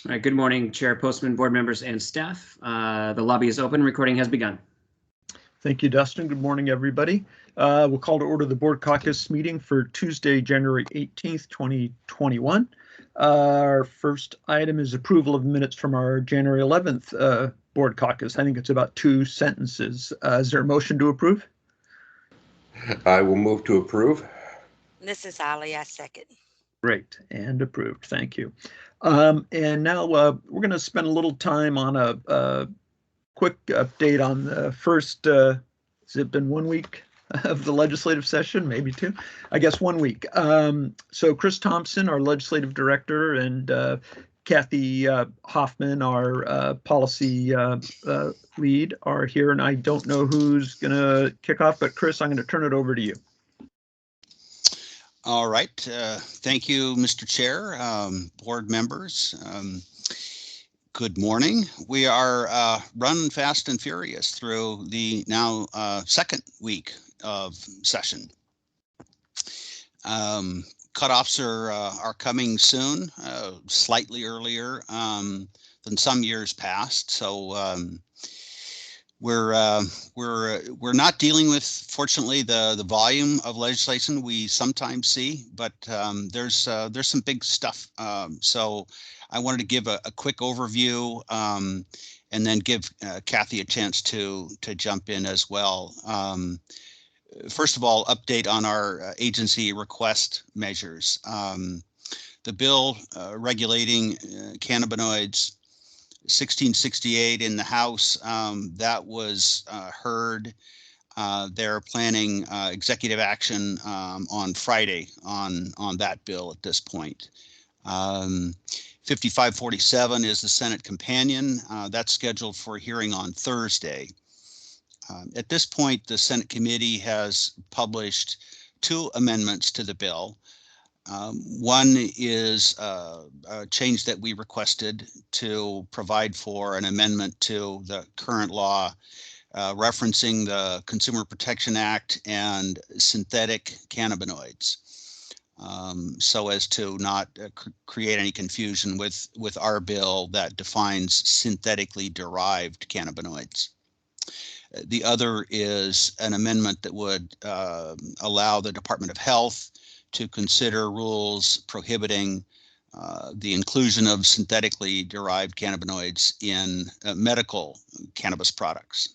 All right, good morning, Chair, Postman, board members, and staff. The lobby is open. Recording has begun. Thank you, Dustin. Good morning, everybody. We'll call to order the Board Caucus meeting for Tuesday, January 18th, 2021. Our first item is approval of minutes from our January 11th Board Caucus. I think it's about 2 sentences. Is there a motion to approve? I will move to approve. This is Ali. I second. Great, and approved. Thank you. And now we're going to spend a little time on a quick update on the first, has it been 1 week of the legislative session? Maybe 2, I guess 1 week. So Chris Thompson, our legislative director, and Kathy Hoffman, our policy lead, are here, and I don't know who's going to kick off, but Chris, I'm going to turn it over to you. All right. Thank you, Mr. Chair, board members. Good morning. We are running fast and furious through the now second week of session. Cutoffs are coming soon, slightly earlier than some years past. So we're not dealing with, fortunately, the volume of legislation we sometimes see, but there's some big stuff. So I wanted to give a quick overview and then give Kathy a chance to jump in as well. First of all, update on our agency request measures. The bill regulating cannabinoids, 1668 in the House, that was heard. They're planning executive action on Friday on that bill at this point. 5547 is the Senate companion. That's scheduled for a hearing on Thursday. At this point, the Senate committee has published 2 amendments to the bill. One is a change that we requested to provide for an amendment to the current law referencing the Consumer Protection Act and synthetic cannabinoids, so as to not create any confusion with our bill that defines synthetically derived cannabinoids. The other is an amendment that would allow the Department of Health to consider rules prohibiting the inclusion of synthetically derived cannabinoids in medical cannabis products.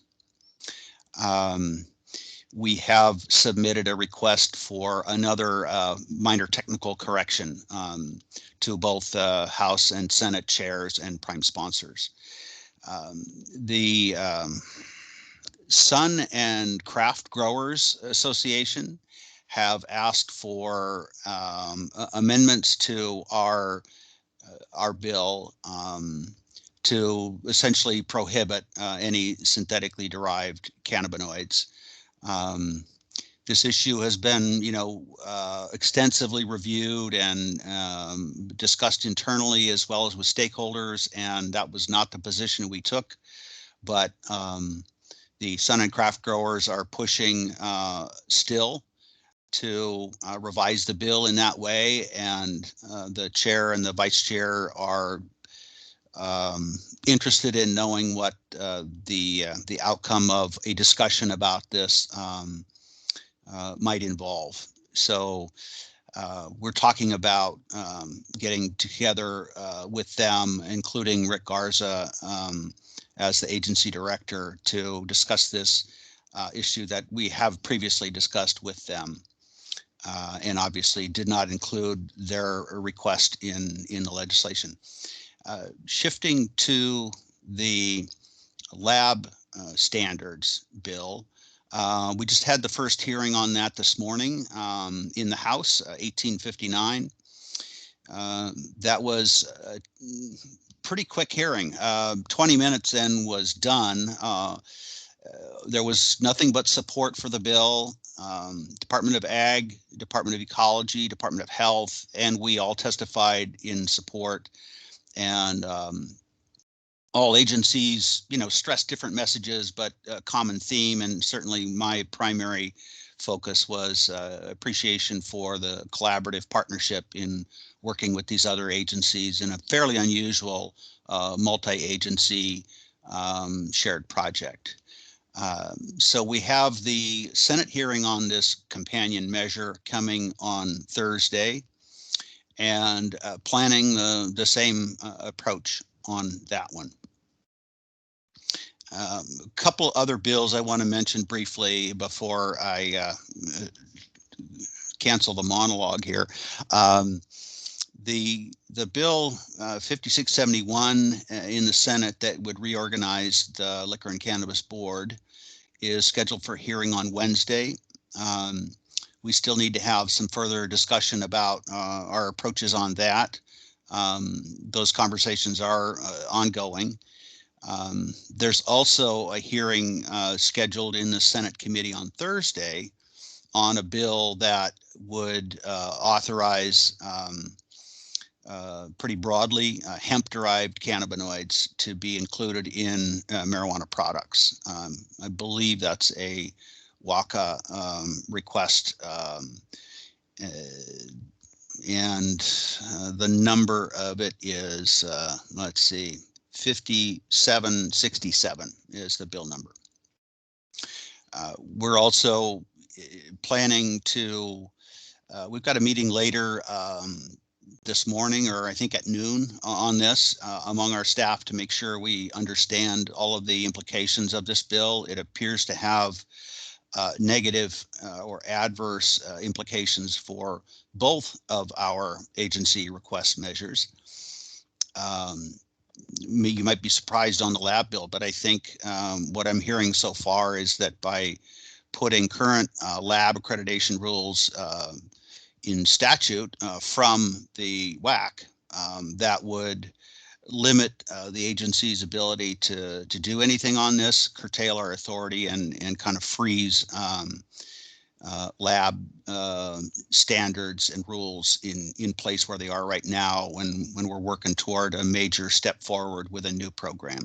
We have submitted a request for another minor technical correction to both House and Senate chairs and prime sponsors. The Sun and Craft Growers Association have asked for amendments to our bill to essentially prohibit any synthetically derived cannabinoids. This issue has been, extensively reviewed and discussed internally as well as with stakeholders, and that was not the position we took. But the Sun and Craft Growers are pushing still to revise the bill in that way, and the chair and the vice chair are interested in knowing what the outcome of a discussion about this might involve. So we're talking about getting together with them, including Rick Garza as the agency director, to discuss this issue that we have previously discussed with them. And obviously did not include their request in the legislation. Shifting to the lab standards bill, we just had the first hearing on that this morning in the House, 1859. That was a pretty quick hearing. 20 minutes in was done. There was nothing but support for the bill. Department of Ag, Department of Ecology, Department of Health, and we all testified in support. And all agencies, stress different messages, but a common theme, and certainly my primary focus was appreciation for the collaborative partnership in working with these other agencies in a fairly unusual multi-agency shared project. So we have the Senate hearing on this companion measure coming on Thursday, and planning the same approach on that one. A couple other bills I want to mention briefly before I cancel the monologue here. The bill 5671 in the Senate that would reorganize the Liquor and Cannabis Board is scheduled for hearing on Wednesday. We still need to have some further discussion about our approaches on that. Those conversations are ongoing. There's also a hearing scheduled in the Senate committee on Thursday on a bill that would authorize pretty broadly hemp-derived cannabinoids to be included in marijuana products. I believe that's a WACA request, and the number of it is, let's see, 5767 is the bill number. We're also planning to, we've got a meeting later this morning, or I think at noon, on this among our staff to make sure we understand all of the implications of this bill. It appears to have negative or adverse implications for both of our agency request measures. You might be surprised on the lab bill, but I think what I'm hearing so far is that by putting current lab accreditation rules in statute from the WAC, that would limit the agency's ability to do anything on this, curtail our authority, and kind of freeze lab standards and rules in place where they are right now when we're working toward a major step forward with a new program.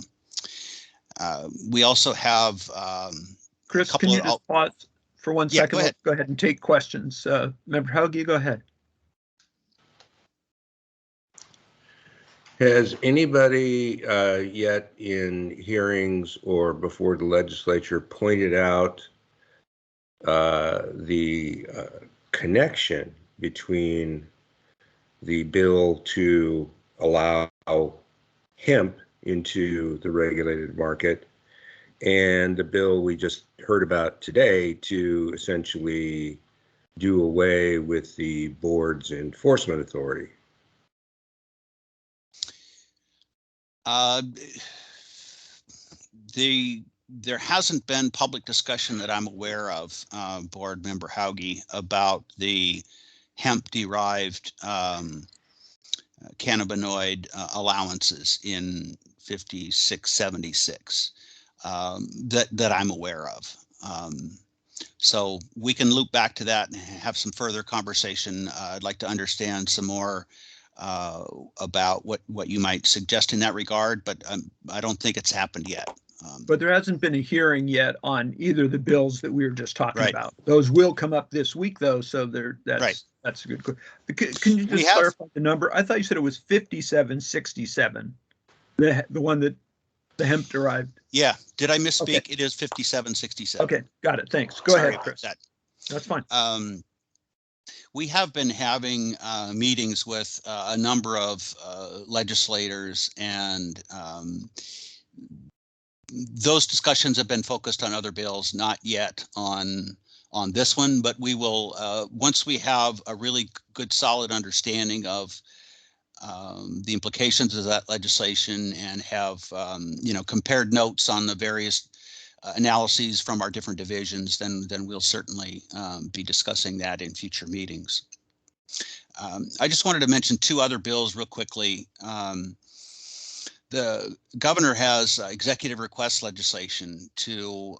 We also have Chris, can you just pause for 1 second? Go ahead. Let's go ahead and take questions. Member Haug, you go ahead. Has anybody yet in hearings or before the legislature pointed out the connection between the bill to allow hemp into the regulated market and the bill we just heard about today to essentially do away with the board's enforcement authority? There hasn't been public discussion that I'm aware of, Board Member Hauge, about the hemp-derived cannabinoid allowances in 5676 that I'm aware of. So we can loop back to that and have some further conversation. I'd like to understand some more about what you might suggest in that regard, but I don't think it's happened yet. But there hasn't been a hearing yet on either of the bills that we were just talking Right. about. Those will come up this week, though, so that's Right. That's a good question. Can you just clarify the number? I thought you said it was 5767, the one that the hemp derived. Yeah, did I misspeak? Okay. It is 5767. Okay, got it. Thanks. Go Sorry ahead, about Chris. that. That's fine. We have been having meetings with a number of legislators, and those discussions have been focused on other bills, not yet on this one, but we will, once we have a really good solid understanding of the implications of that legislation and have compared notes on the various analyses from our different divisions, then we'll certainly be discussing that in future meetings. I just wanted to mention two other bills real quickly. The governor has executive request legislation to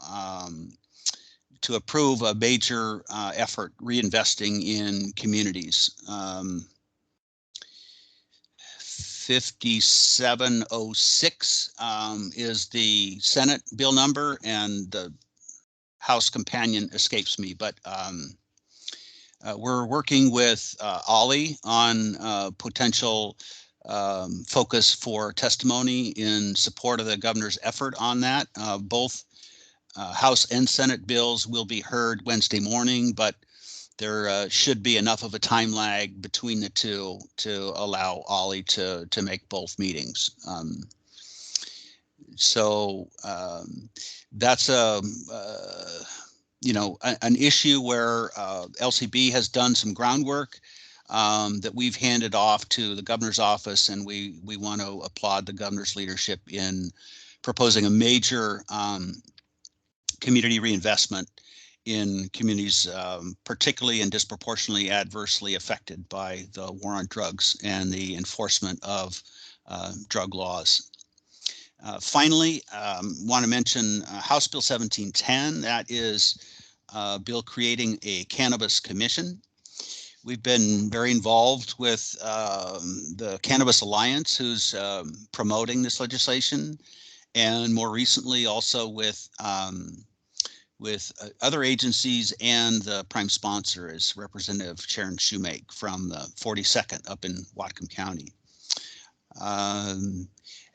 approve a major effort reinvesting in communities. 5706 is the Senate bill number, and the House companion escapes me, but we're working with Ollie on potential focus for testimony in support of the governor's effort on that. Both House and Senate bills will be heard Wednesday morning, but there should be enough of a time lag between the two to allow Ollie to make both meetings. So that's an issue where LCB has done some groundwork that we've handed off to the governor's office, and we want to applaud the governor's leadership in proposing a major community reinvestment in communities particularly and disproportionately adversely affected by the war on drugs and the enforcement of drug laws. Finally, want to mention House Bill 1710. That is a bill creating a cannabis commission. We've been very involved with the Cannabis Alliance, who's promoting this legislation, and more recently also with other agencies, and the prime sponsor is Representative Sharon Shoemake from the 42nd up in Whatcom County.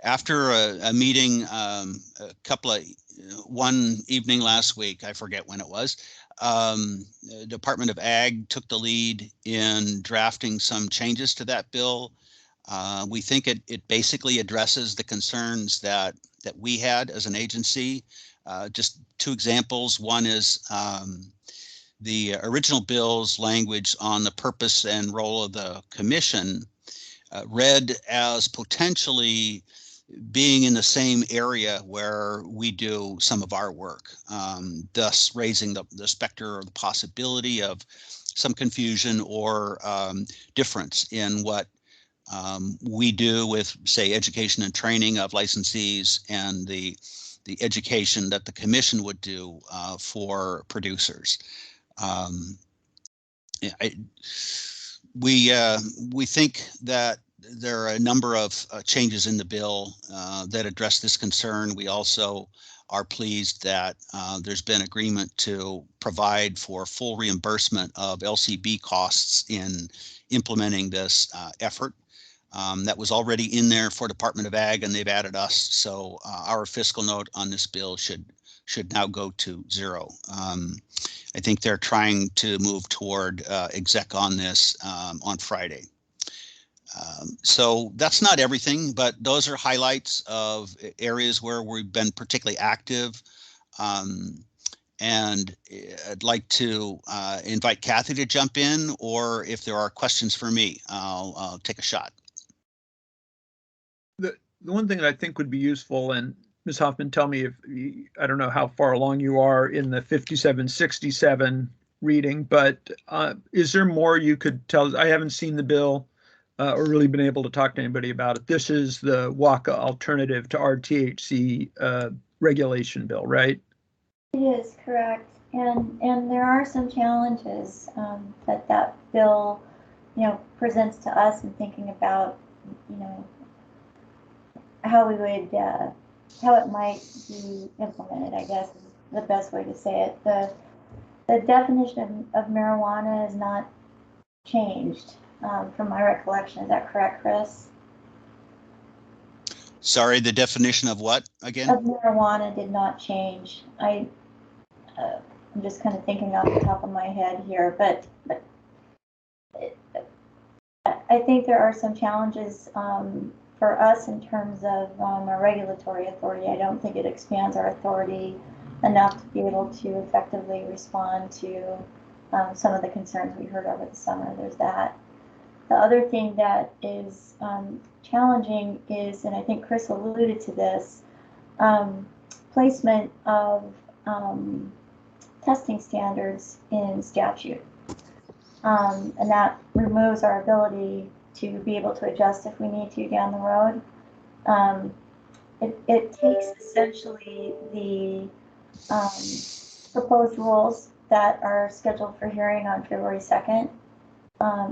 After a meeting, one evening last week, I forget when it was, the Department of Ag took the lead in drafting some changes to that bill. We think it basically addresses the concerns that we had as an agency. Just two examples. One is the original bill's language on the purpose and role of the commission read as potentially being in the same area where we do some of our work, thus raising the specter or the possibility of some confusion or difference in what we do with, say, education and training of licensees and the education that the commission would do for producers. We think that there are a number of changes in the bill that address this concern. We also are pleased that there's been agreement to provide for full reimbursement of LCB costs in implementing this effort. That was already in there for Department of Ag, and they've added us. So our fiscal note on this bill should now go to zero. I think they're trying to move toward exec on this on Friday. So that's not everything, but those are highlights of areas where we've been particularly active. And I'd like to invite Kathy to jump in, or if there are questions for me, I'll take a shot. The one thing that I think would be useful, and Ms. Hoffman, tell me if, I don't know how far along you are in the 5767 reading, but is there more you could tell us? I haven't seen the bill or really been able to talk to anybody about it. This is the WACA alternative to our THC regulation bill, right? It is correct, and there are some challenges that bill, presents to us in thinking about, how we would, how it might be implemented, I guess is the best way to say it. The definition of marijuana is not changed from my recollection. Is that correct, Chris? Sorry, the definition of what again? Of marijuana did not change. I'm just kind of thinking off the top of my head here, but I think there are some challenges for us in terms of our regulatory authority. I don't think it expands our authority enough to be able to effectively respond to some of the concerns we heard over the summer. There's that. The other thing that is challenging is, and I think Chris alluded to this, placement of testing standards in statute. And that removes our ability to be able to adjust if we need to down the road. It takes essentially the proposed rules that are scheduled for hearing on February 2nd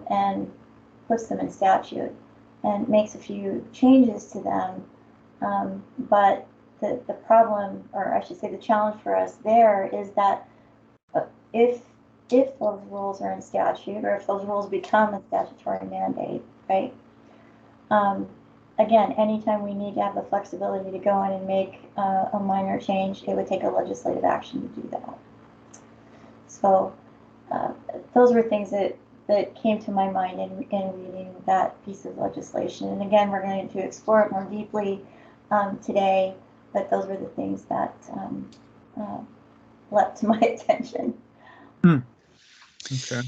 and puts them in statute and makes a few changes to them. But the problem, or I should say the challenge for us there is that if those rules are in statute, or if those rules become a statutory mandate, right? Again, anytime we need to have the flexibility to go in and make a minor change, it would take a legislative action to do that. So those were things that came to my mind in reading that piece of legislation. And again, we're going to explore it more deeply today, but those were the things that leapt to my attention. Okay.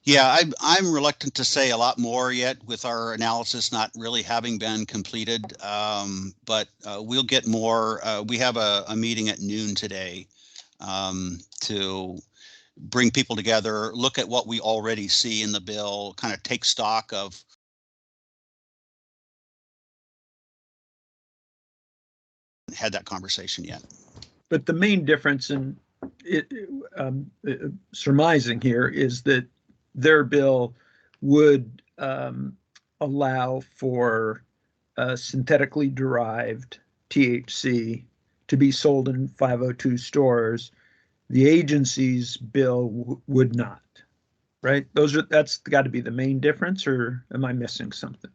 Yeah, I'm reluctant to say a lot more yet with our analysis not really having been completed, but we'll get more. We have a meeting at noon today to bring people together, look at what we already see in the bill, kind of take stock of had that conversation yet. But the main difference in it, surmising here, is that their bill would allow for synthetically derived THC to be sold in 502 stores. The agency's bill would not, right? That's got to be the main difference, or am I missing something?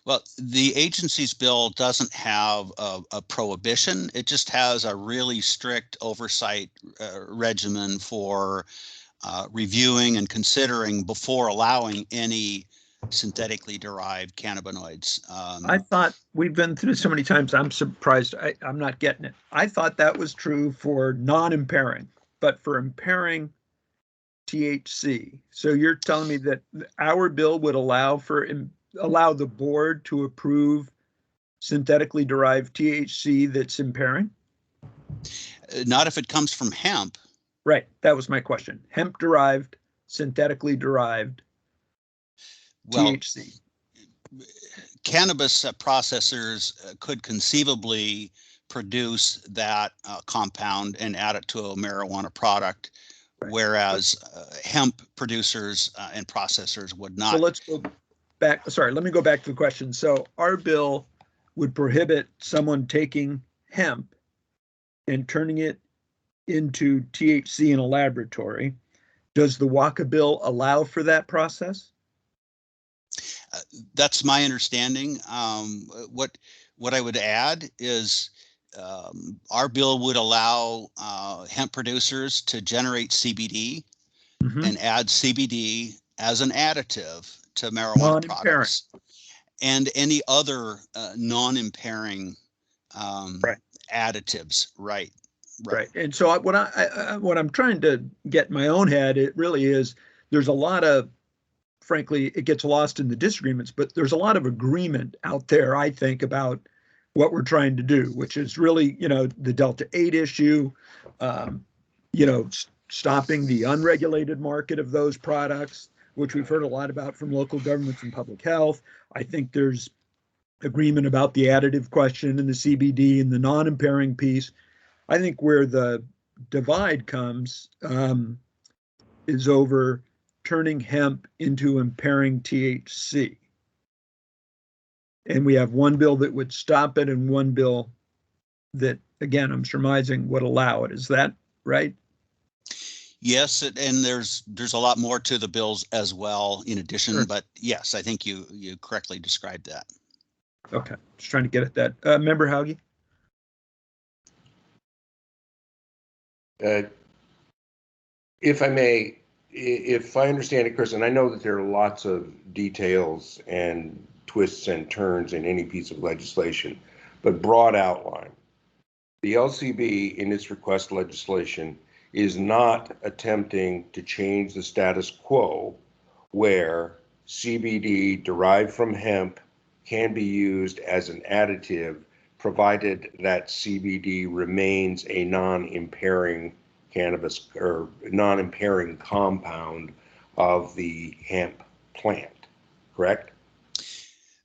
Well, the agency's bill doesn't have a prohibition. It just has a really strict oversight regimen for reviewing and considering before allowing any synthetically derived cannabinoids. I thought we've been through this so many times. I'm surprised. I'm not getting it. I thought that was true for non-impairing, but for impairing THC. So you're telling me that our bill would allow the board to approve synthetically derived THC that's impairing? Not if it comes from hemp. Right. That was my question. Hemp derived, synthetically derived THC. Cannabis processors could conceivably produce that compound and add it to a marijuana product, right, whereas hemp producers and processors would not. So let's go back. Sorry, let me go back to the question. So our bill would prohibit someone taking hemp and turning it into THC in a laboratory. Does the WACA bill allow for that process? That's my understanding. What I would add is our bill would allow hemp producers to generate CBD and add CBD as an additive to marijuana products and any other non-impairing additives. Right. And so what I'm trying to get in my own head, it really is, there's a lot of, frankly, it gets lost in the disagreements, but there's a lot of agreement out there, I think, about what we're trying to do, which is really, the Delta 8 issue, stopping the unregulated market of those products, which we've heard a lot about from local governments and public health. I think there's agreement about the additive question and the CBD and the non-impairing piece. I think where the divide comes is over turning hemp into impairing THC. And we have one bill that would stop it and one bill that, again, I'm surmising would allow it. Is that right? Yes, and there's a lot more to the bills as well in addition, sure. But yes, I think you correctly described that. Okay, just trying to get at that. Member Hauge? If I may, if I understand it, Chris, and I know that there are lots of details and twists and turns in any piece of legislation, but broad outline. The LCB in its request legislation is not attempting to change the status quo where CBD derived from hemp can be used as an additive provided that CBD remains a non-impairing cannabis or non-impairing compound of the hemp plant, correct?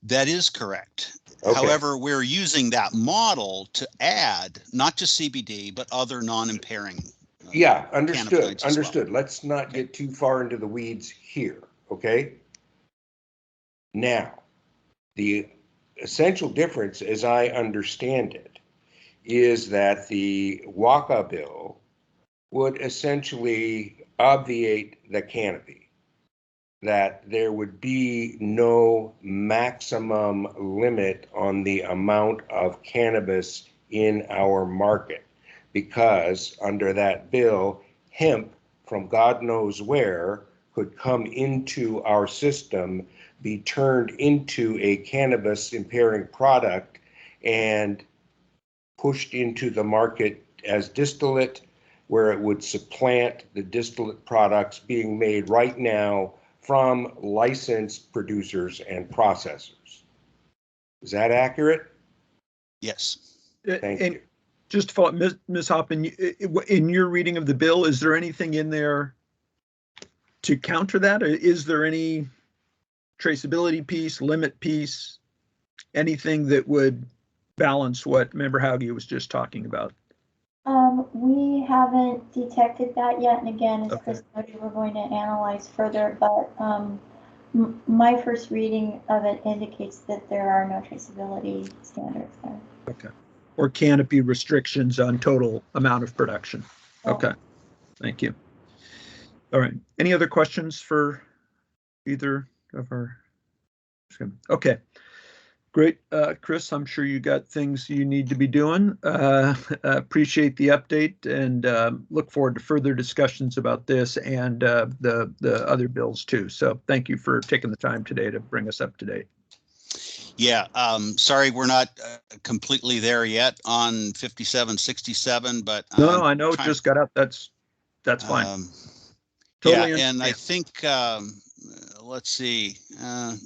That is correct. Okay. However, we're using that model to add not just CBD, but other non-impairing. Yeah, understood. Well. Let's not get too far into the weeds here, okay? Now, the essential difference, as I understand it, is that the WACA bill would essentially obviate the canopy, that there would be no maximum limit on the amount of cannabis in our market, because under that bill, hemp from God knows where could come into our system, be turned into a cannabis impairing product, and pushed into the market as distillate, where it would supplant the distillate products being made right now from licensed producers and processors. Is that accurate? Yes. Thank And you. just to follow up, Ms. Hoppin, in your reading of the bill, is there anything in there to counter that? Or is there any traceability piece, limit piece, anything that would balance what Member Hauge was just talking about? We haven't detected that yet, and again, as Okay. Chris noted, we're going to analyze further, but my first reading of it indicates that there are no traceability standards there. Okay. Or canopy restrictions on total amount of production. Yeah. Okay, thank you. All right, any other questions for either of our? Okay, great. Chris, I'm sure you got things you need to be doing. Appreciate the update and look forward to further discussions about this and the other bills too. So thank you for taking the time today to bring us up to date. Yeah, sorry, we're not completely there yet on 5767, but No, I know it just got up. That's fine. Totally yeah, and understand. I think let's see.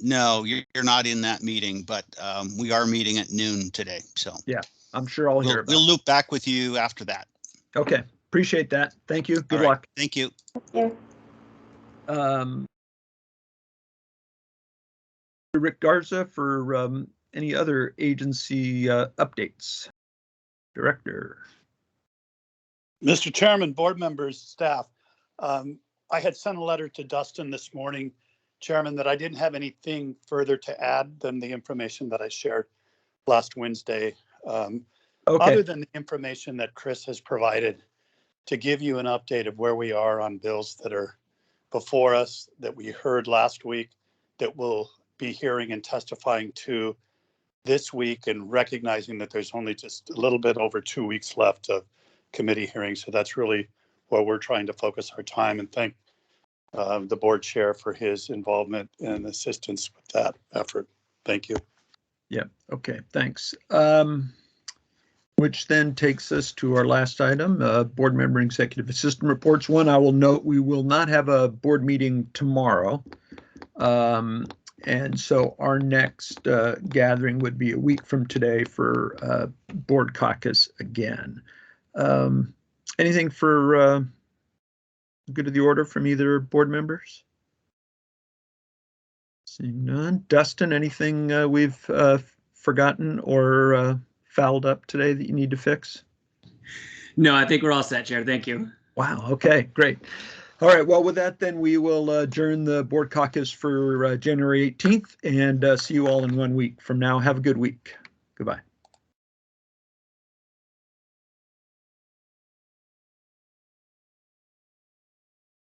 No, you're not in that meeting, but we are meeting at noon today. So yeah, I'm sure I'll hear about we'll loop back with you after that. Okay, appreciate that. Thank you. Good All right. luck. Thank you. Thank you. Rick Garza for any other agency updates. Director. Mr. Chairman, board members, staff, I had sent a letter to Dustin this morning, Chairman, that I didn't have anything further to add than the information that I shared last Wednesday. Okay. Other than the information that Chris has provided to give you an update of where we are on bills that are before us, that we heard last week, that we'll be hearing and testifying to this week, and recognizing that there's only just a little bit over 2 weeks left of committee hearings. So that's really where we're trying to focus our time, and thank the board chair for his involvement and assistance with that effort. Thank you. Yeah, okay, thanks. Which then takes us to our last item, board member executive assistant reports. One, I will note we will not have a board meeting tomorrow. And so our next gathering would be a week from today for board caucus again. Anything for good of the order from either board members? Seeing none. Dustin, anything we've forgotten or fouled up today that you need to fix? No, I think we're all set, Chair. Thank you. Wow, okay, great. All right, well, with that, then we will adjourn the board caucus for January 18th and see you all in 1 week from now. Have a good week. Goodbye.